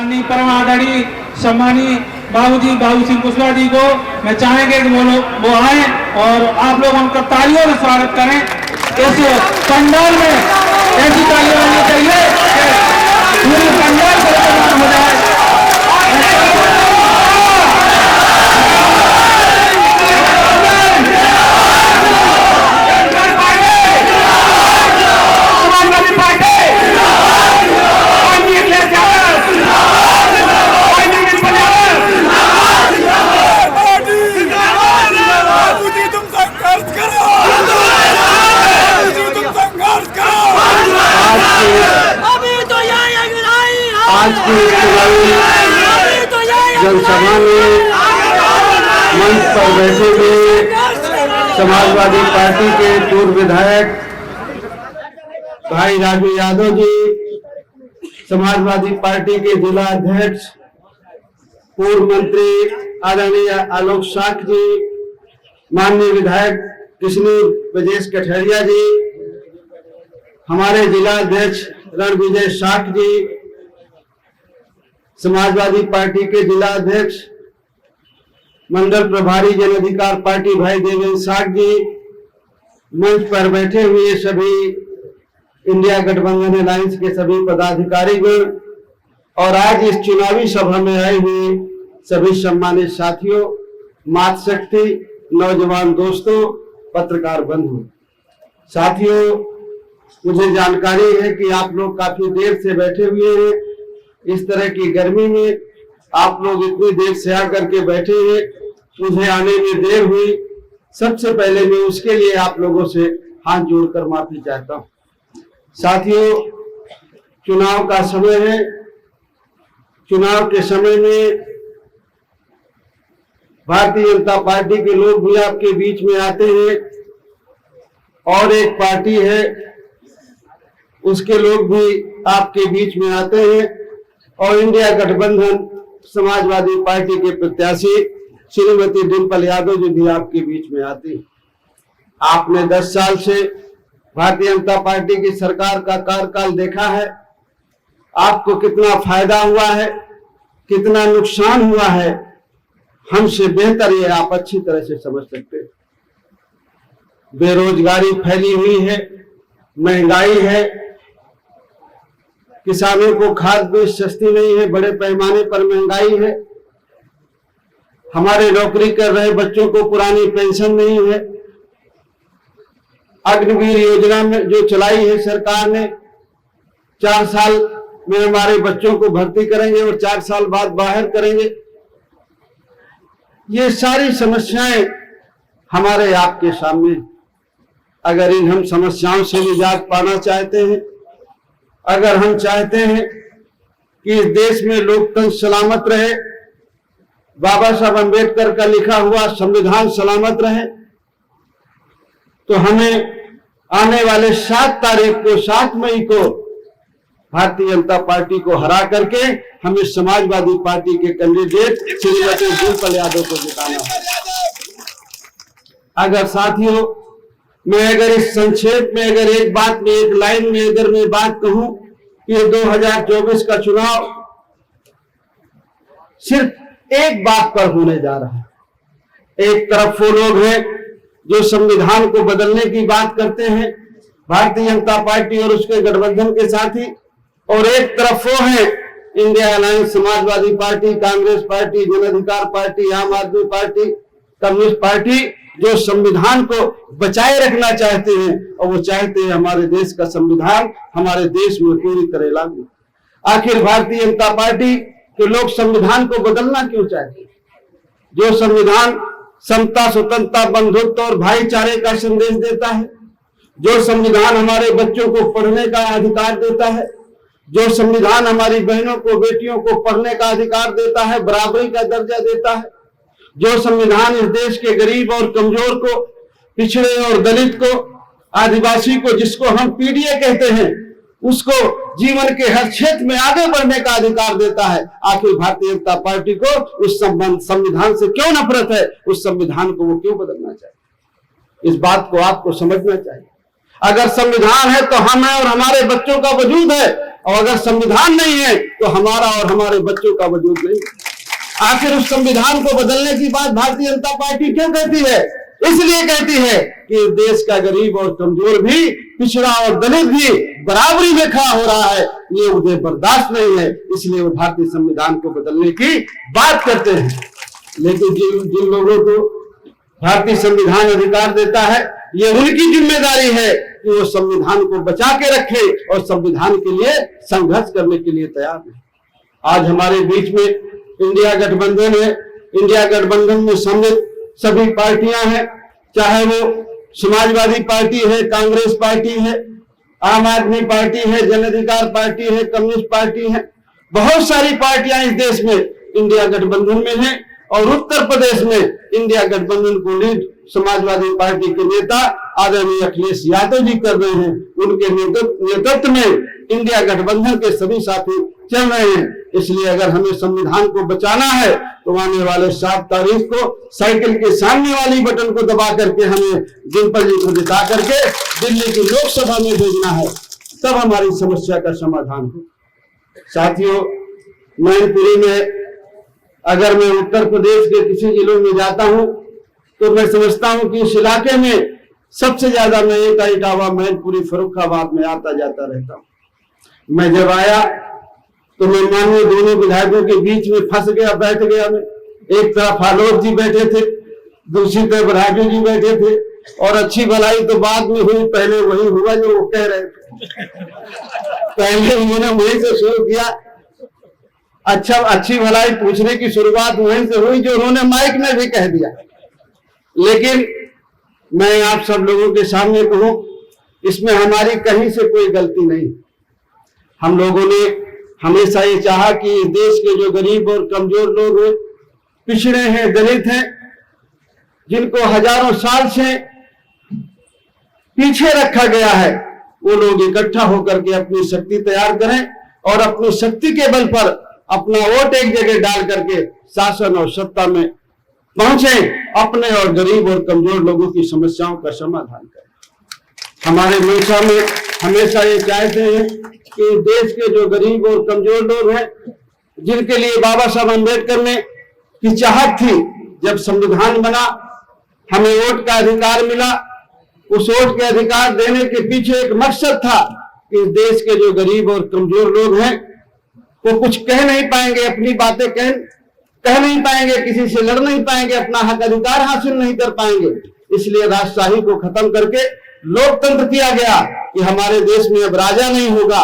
माननीय परम आदरणीय सम्मानीय बाबू सिंह कुशवाहा जी को मैं चाहेंगे कि वो आए और आप लोग उनका तालियों से स्वागत करें। इस पंडाल में ऐसी तालियां होनी चाहिए कि पूरी पंडाल को हो जाए। आज की जनसभा में मंच पर बैठे हुए समाजवादी पार्टी के पूर्व विधायक भाई राजू यादव जी, समाजवादी पार्टी के जिला अध्यक्ष पूर्व मंत्री आदरणीय आलोक साख जी, माननीय विधायक कृष्ण ब्रजेश कठरिया जी, हमारे जिला अध्यक्ष रणविजय साख जी, समाजवादी पार्टी के जिला अध्यक्ष मंडल प्रभारी जन अधिकार पार्टी भाई देवेंद्र साख जी, मंच पर बैठे हुए सभी इंडिया गठबंधन अलायंस के सभी पदाधिकारीगण और आज इस चुनावी सभा में आए हुए सभी सम्मानित साथियों, मातृशक्ति, नौजवान दोस्तों, पत्रकार बंधु, साथियों, मुझे जानकारी है कि आप लोग काफी देर से बैठे हुए हैं। इस तरह की गर्मी में आप लोग इतनी देर से आकर के बैठे हैं, मुझे आने में देर हुई। सबसे पहले मैं उसके लिए आप लोगों से हाथ जोड़कर माफी चाहता हूं। साथियों, चुनाव का समय है। चुनाव के समय में भारतीय जनता पार्टी के लोग भी आपके बीच में आते हैं और एक पार्टी है उसके लोग भी आपके बीच में आते हैं और इंडिया गठबंधन समाजवादी पार्टी के प्रत्याशी श्रीमती डिंपल यादव जी भी आपके बीच में आती है। आपने 10 साल से भारतीय जनता पार्टी की सरकार का कार्यकाल देखा है। आपको कितना फायदा हुआ है, कितना नुकसान हुआ है, हमसे बेहतर ये आप अच्छी तरह से समझ सकते हैं। बेरोजगारी फैली हुई है, महंगाई है, किसानों को खाद बीज सस्ती नहीं है, बड़े पैमाने पर महंगाई है, हमारे नौकरी कर रहे बच्चों को पुरानी पेंशन नहीं है, अग्निवीर योजना में जो चलाई है सरकार ने, 4 साल में हमारे बच्चों को भर्ती करेंगे और 4 साल बाद बाहर करेंगे। ये सारी समस्याएं हमारे आपके सामने। अगर इन हम समस्याओं से निजात पाना चाहते हैं, अगर हम चाहते हैं कि इस देश में लोकतंत्र सलामत रहे, बाबा साहब अम्बेडकर का लिखा हुआ संविधान सलामत रहे, तो हमें आने वाले 7 तारीख को, 7 मई को भारतीय जनता पार्टी को हरा करके हमें समाजवादी पार्टी के कैंडिडेट श्रीमती डिंपल यादव को जिताना है। अगर साथियों, मैं अगर इस संक्षेप में अगर एक बात में, एक लाइन में अगर मैं बात कहूं कि 2024 का चुनाव सिर्फ एक बात पर होने जा रहा है। एक तरफ वो लोग हैं जो संविधान को बदलने की बात करते हैं, भारतीय जनता पार्टी और उसके गठबंधन के साथी, और एक तरफ वो है India alliance, Samajwadi party, Congress party, जन अधिकार पार्टी, आम आदमी पार्टी, कम्युनिस्ट पार्टी, जो संविधान को बचाए रखना चाहते हैं और वो चाहते हैं हमारे देश का संविधान हमारे देश में पूरी तरह लागू। आखिर भारतीय जनता पार्टी के लोग संविधान को बदलना क्यों चाहते हैं? जो संविधान समता, स्वतंत्रता, बंधुत्व और भाईचारे का संदेश देता है, जो संविधान हमारे बच्चों को पढ़ने का अधिकार देता है, जो संविधान हमारी बहनों को, बेटियों को पढ़ने का अधिकार देता है, बराबरी का दर्जा देता है, जो संविधान इस देश के गरीब और कमजोर को, पिछड़े और दलित को, आदिवासी को, जिसको हम पीडीए कहते हैं, उसको जीवन के हर क्षेत्र में आगे बढ़ने का अधिकार देता है। आखिर भारतीय जनता पार्टी को उस संविधान से क्यों नफरत है? उस संविधान को वो क्यों बदलना चाहिए? इस बात को आपको समझना चाहिए। अगर संविधान है तो हम हैं और हमारे बच्चों का वजूद है, और अगर संविधान नहीं है तो हमारा और हमारे बच्चों का वजूद नहीं। आखिर उस संविधान को बदलने की बात भारतीय जनता पार्टी क्यों कहती है? इसलिए कहती है कि देश का गरीब और कमजोर भी, पिछड़ा और दलित भी बराबरी में खड़ा हो रहा है, ये उन्हें बर्दाश्त नहीं है, इसलिए वो भारतीय संविधान को बदलने की बात करते हैं। लेकिन जिन लोगों को भारतीय संविधान अधिकार देता है, ये उनकी जिम्मेदारी है कि वो संविधान को बचा के रखे और संविधान के लिए संघर्ष करने के लिए तैयार है। आज हमारे बीच में इंडिया गठबंधन है। इंडिया गठबंधन में सम्मिलित सभी पार्टियां हैं, चाहे वो समाजवादी पार्टी है, कांग्रेस पार्टी है, आम आदमी पार्टी है, जन अधिकार पार्टी है, कम्युनिस्ट पार्टी है। बहुत सारी पार्टियां इस देश में इंडिया गठबंधन में हैं और उत्तर प्रदेश में इंडिया गठबंधन को लीड समाजवादी पार्टी के नेता आदरणीय अखिलेश यादव जी कर रहे हैं। उनके नेतृत्व में इंडिया गठबंधन के सभी साथी चल रहे हैं। इसलिए अगर हमें संविधान को बचाना है तो आने वाले 7 तारीख को साइकिल के सामने वाली बटन को दबा करके हमें डिम्पल जी को जिता करके दिल्ली की लोकसभा में भेजना है, तब हमारी समस्या का समाधान हो। साथियों, मैनपुरी में अगर मैं उत्तर प्रदेश के किसी जिलों में जाता हूं तो मैं समझता हूं कि इस इलाके में सबसे ज्यादा मैं इटावा, मैनपुरी, फर्रुखाबाद में आता जाता रहता हूं। मैं जब आया तो मैं माननीय दोनों विधायकों के बीच में फंस गया, बैठ गया मैं। एक तरफ आलोक जी बैठे थे, दूसरी तरफ राजू जी बैठे थे, और अच्छी भलाई तो बाद में हुई, पहले वही हुआ जो वो कह रहे थे। पहले उन्होंने वहीं से शुरू किया, अच्छी भलाई पूछने की शुरुआत वहीं से हुई जो उन्होंने माइक में भी कह दिया। लेकिन मैं आप सब लोगों के सामने कहूं, इसमें हमारी कहीं से कोई गलती नहीं। हम लोगों ने हमेशा ये चाहा कि देश के जो गरीब और कमजोर लोग हैं, पिछड़े हैं, दलित हैं, जिनको हजारों साल से पीछे रखा गया है, वो लोग इकट्ठा होकर के अपनी शक्ति तैयार करें और अपनी शक्ति के बल पर अपना वोट एक जगह डाल करके शासन और सत्ता में पहुंचे, अपने और गरीब और कमजोर लोगों की समस्याओं का समाधान करें। हमारे मोर्चा में हमेशा ये चाहते हैं कि देश के जो गरीब और कमजोर लोग हैं, जिनके लिए बाबा साहब अम्बेडकर ने की चाहत थी, जब संविधान बना हमें वोट का अधिकार मिला, उस वोट के अधिकार देने के पीछे एक मकसद था कि देश के जो गरीब और कमजोर लोग हैं वो कुछ कह नहीं पाएंगे, अपनी बातें कह नहीं पाएंगे, किसी से लड़ नहीं पाएंगे, अपना हक अधिकार हासिल नहीं कर पाएंगे। इसलिए राजशाही को खत्म करके लोकतंत्र किया गया कि हमारे देश में अब राजा नहीं होगा,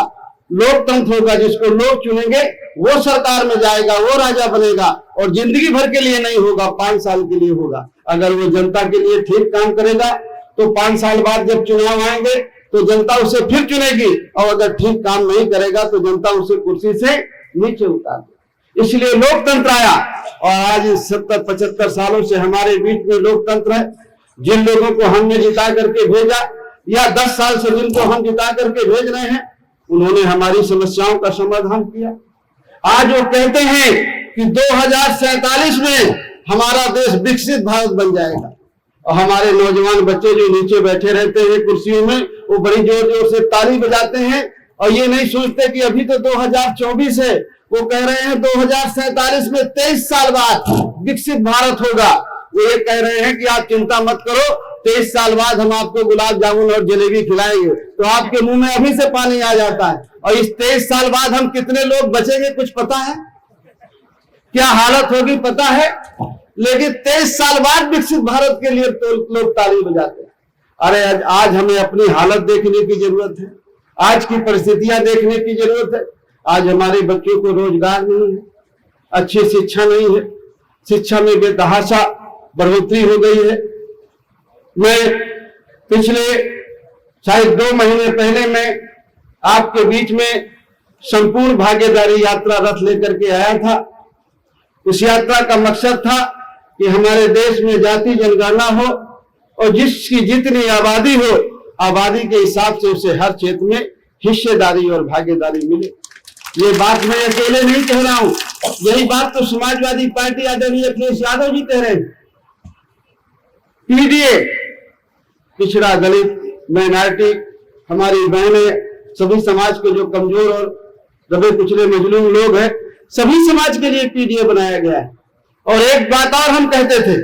लोकतंत्र होगा। जिसको लोग चुनेंगे वो सरकार में जाएगा, वो राजा बनेगा, और जिंदगी भर के लिए नहीं होगा, 5 साल के लिए होगा। अगर वो जनता के लिए ठीक काम करेगा तो 5 साल बाद जब चुनाव आएंगे तो जनता उसे फिर चुनेगी, और अगर ठीक काम नहीं करेगा तो जनता उसे कुर्सी से नीचे उतार देगी। इसलिए लोकतंत्र आया, और आज 70-75 सालों से हमारे बीच में लोकतंत्र है। जिन लोगों को हमने जिता करके भेजा, या 10 साल से जिनको हम जिता करके भेज रहे हैं, उन्होंने हमारी समस्याओं का समाधान किया। आज वो कहते हैं कि 2047 में हमारा देश विकसित भारत बन जाएगा, और हमारे नौजवान बच्चे जो नीचे बैठे रहते हैं कुर्सियों में, वो बड़ी जोर जोर से ताली बजाते हैं, और ये नहीं सोचते कि अभी तो 2024 है। वो कह रहे हैं 2047 में 23 साल बाद विकसित भारत होगा। वो ये कह रहे हैं कि आप चिंता मत करो, 23 साल बाद हम आपको गुलाब जामुन और जलेबी खिलाएंगे। तो आपके मुंह में अभी से पानी आ जाता है। और इस 23 साल बाद हम कितने लोग बचेंगे कुछ पता है? क्या हालत होगी पता है? लेकिन 23 साल बाद विकसित भारत के लिए तो लोग ताली बजाते हैं। अरे आज हमें अपनी हालत देखने की जरूरत है, आज की परिस्थितियां देखने की जरूरत है। आज हमारे बच्चों को रोजगार नहीं है, अच्छी शिक्षा नहीं है, शिक्षा में बेतहाशा बढ़ोतरी हो गई है। मैं पिछले शायद 2 महीने पहले मैं आपके बीच में संपूर्ण भागीदारी यात्रा रथ लेकर के आया था। उस यात्रा का मकसद था कि हमारे देश में जाति जनगणना हो, और जिसकी जितनी आबादी हो, आबादी के हिसाब से उसे हर क्षेत्र में हिस्सेदारी और भागीदारी मिले। ये बात मैं अकेले नहीं कह रहा हूं, यही बात तो समाजवादी पार्टी आदरणीय अखिलेश यादव जी कह रहे हैं। पीडीए, पिछड़ा, दलित, माइनॉरिटी, हमारी बहनें, सभी समाज के जो कमजोर और दबे कुचले मजलूम लोग हैं, सभी समाज के लिए पीडीए बनाया गया है। और एक बात और हम कहते थे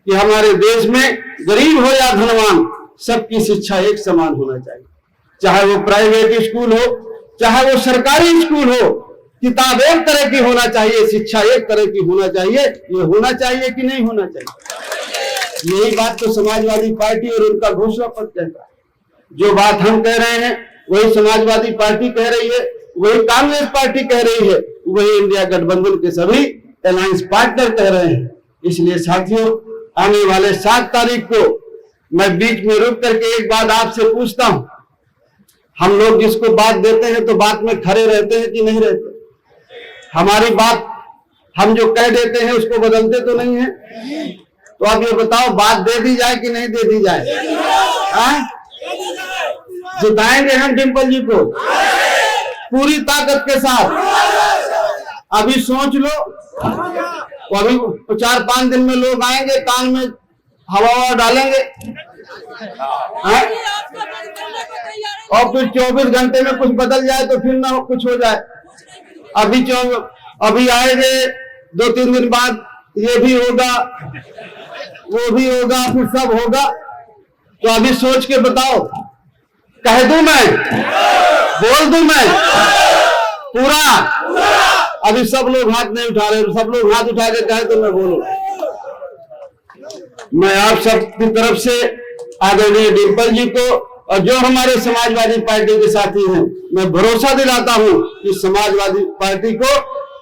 कि हमारे देश में गरीब हो या धनवान, सबकी शिक्षा एक समान होना चाहिए, चाहे वो प्राइवेट स्कूल हो चाहे वो सरकारी स्कूल हो। किताब एक तरह की होना चाहिए, शिक्षा एक तरह की होना चाहिए। ये होना चाहिए कि नहीं होना चाहिए? यही बात तो समाजवादी पार्टी और उनका घोषणा पत्र कहता है। जो बात हम कह रहे हैं वही समाजवादी पार्टी कह रही है, वही कांग्रेस पार्टी कह रही है, वही इंडिया गठबंधन के सभी अलायंस पार्टनर कह रहे हैं। इसलिए साथियों, आने वाले 7 तारीख को मैं बीच में रुक करके एक बात आपसे पूछता हूं, हम लोग जिसको बात देते हैं तो बात में खड़े रहते हैं कि नहीं रहते? हमारी बात हम जो कह देते हैं उसको बदलते तो नहीं है? तो आप ये बताओ, बात दे दी जाए कि नहीं दे दी जाए? जिताएंगे हम डिंपल जी को पूरी ताकत के साथ। अभी सोच लो, अभी 4-5 दिन में लोग आएंगे, कान में हवा डालेंगे और फिर 24 घंटे में कुछ बदल जाए तो फिर ना कुछ हो जाए। अभी आएंगे 2-3 दिन बाद ये भी होगा वो भी होगा, फिर सब होगा। तो अभी सोच के बताओ, कह दूं मैं, बोल दूं मैं पूरा? अभी सब लोग हाथ नहीं उठा रहे, सब लोग हाथ उठा के कहे तो मैं बोलूं। मैं आप सब की तरफ से आदरणीय डिंपल जी को और जो हमारे समाजवादी पार्टी के साथी हैं, मैं भरोसा दिलाता हूं कि समाजवादी पार्टी को,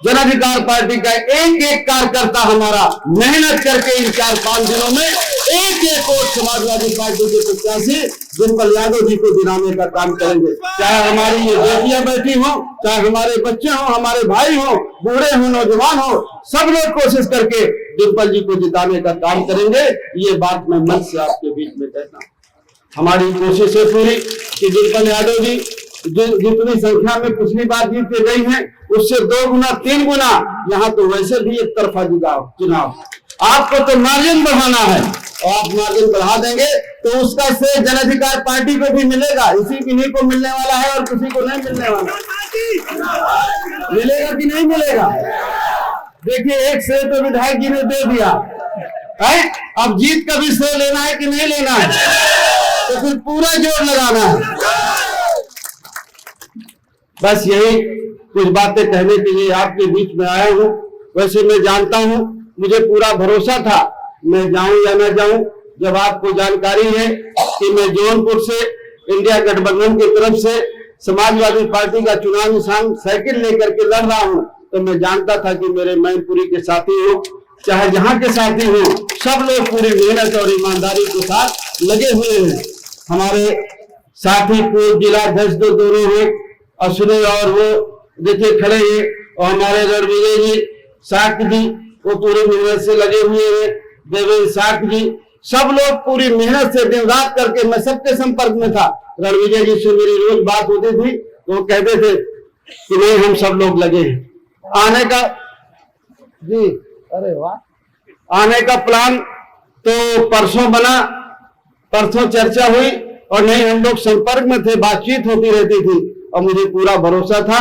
जन अधिकार पार्टी का एक एक कार्यकर्ता हमारा मेहनत करके इन 4-5 दिनों में एक वोट समाजवादी पार्टी के प्रत्याशी डिंपल यादव जी को दिलाने का काम करेंगे। चाहे हमारी ये बेटियां बैठी हो, चाहे हमारे बच्चे हो, हमारे भाई हो, बूढ़े हो, नौजवान हो, सब लोग कोशिश करके डिंपल जी को जिताने का काम करेंगे। ये बात मैं मन से आपके बीच में कहता हूँ। हमारी कोशिश है पूरी कि डिंपल यादव जी जितनी संख्या में पिछली बार जीत के गई हैं, उससे 2 गुना 3 गुना, यहाँ तो वैसे भी एक तरफा चुनाव। आपको तो मार्जिन बढ़ाना है और आप मार्जिन बढ़ा देंगे तो उसका श्रेय जन अधिकार पार्टी को भी मिलेगा। इसी किन्हीं को मिलने वाला है और किसी को नहीं मिलने वाला। मिलेगा कि नहीं मिलेगा? देखिए, एक श्रेय तो विधायक जी ने दे दिया है, अब जीत का भी श्रेय लेना है कि नहीं लेना है? तो फिर पूरा जोर लगाना है। बस यही कुछ बातें कहने के लिए आपके बीच में आया हूं। वैसे मैं जानता हूं, मुझे पूरा भरोसा था, मैं जाऊं या ना जाऊं, जब आपको जानकारी है कि मैं जौनपुर से इंडिया गठबंधन की तरफ से समाजवादी पार्टी का चुनाव निशान साइकिल लेकर के लड़ रहा हूं, तो मैं जानता था कि मेरे मैनपुरी के साथी हो, चाहे जहां के साथी हो, सब लोग पूरी मेहनत और ईमानदारी के साथ लगे हुए हैं। हमारे साथी पूर्व जिला अध्यक्ष दोनों हैं, अश्विनी और वो देखिए खड़े हैं, और हमारे रणविजय जी साख जी वो पूरी मेहनत से लगे हुए हैं, देवेंद्र साख जी, सब लोग पूरी मेहनत से दिन रात करके, मैं सबके संपर्क में था। रणविजय जी से मेरी रोज बात होती थी, तो वो कहते थे कि नहीं, हम सब लोग लगे हैं। आने का जी, अरे वाह, आने का प्लान तो परसों बना, परसों चर्चा हुई और नहीं, हम लोग संपर्क में थे, बातचीत होती रहती थी और मुझे पूरा भरोसा था।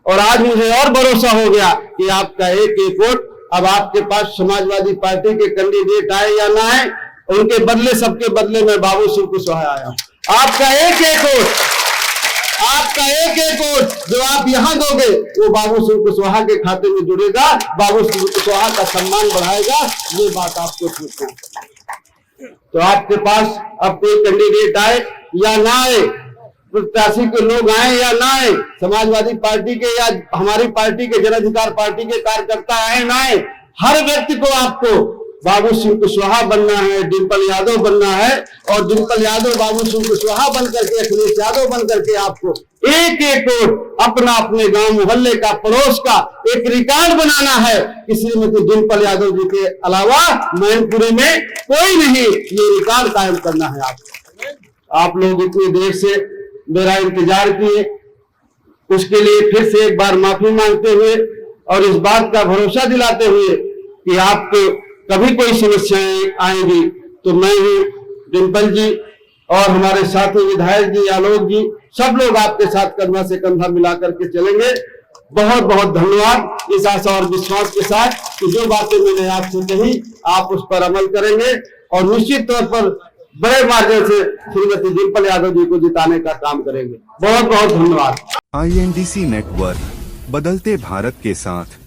और आज मुझे और भरोसा हो गया कि आपका एक एक वोट, अब आपके पास समाजवादी पार्टी के कैंडिडेट आए या ना आए, उनके बदले, सबके बदले में बाबू सिंह कुशवाहा आया हूं। आपका एक एक वोट, आपका एक एक वोट जो आप यहां दोगे वो बाबू सिंह कुशवाहा के खाते में जुड़ेगा, बाबू सिंह कुशवाहा का सम्मान बढ़ाएगा। ये बात आपको पूछना है। तो आपके पास अब कोई कैंडिडेट आए या ना आए, प्रत्याशी के लोग आए या ना आए, समाजवादी पार्टी के या हमारी पार्टी के जन अधिकार पार्टी के कार्यकर्ता आए ना आए, हर व्यक्ति को आपको बाबू सिंह कुशवाहा बनना है, डिंपल यादव बनना है, और डिंपल यादव बाबू सिंह कुशवाहा बन करके, अखिलेश यादव बन करके आपको एक एक वोट अपना, अपने गांव मोहल्ले का, पड़ोस का एक रिकॉर्ड बनाना है। किसी में तो डिंपल यादव जी के अलावा मैनपुरी में कोई नहीं, ये रिकॉर्ड कायम करना है आपको। आप लोग इतनी देर से मेरा इंतजार किए, उसके लिए फिर से एक बार माफी मांगते हुए और इस बात का भरोसा दिलाते हुए कि आपको कभी कोई समस्याएं आएंगी तो मैं ही, डिंपल जी और हमारे साथी विधायक जी, आलोक जी, सब लोग आपके साथ कंधा से कंधा मिला करके चलेंगे। बहुत बहुत धन्यवाद। इस आशा और विश्वास के साथ कि जो बातें मैंने आपसे कही आप उस पर अमल करेंगे और निश्चित तौर पर बड़े मार्जिन से श्रीमती डिंपल यादव जी को जिताने का काम करेंगे। बहुत बहुत धन्यवाद। INDC नेटवर्क, बदलते भारत के साथ।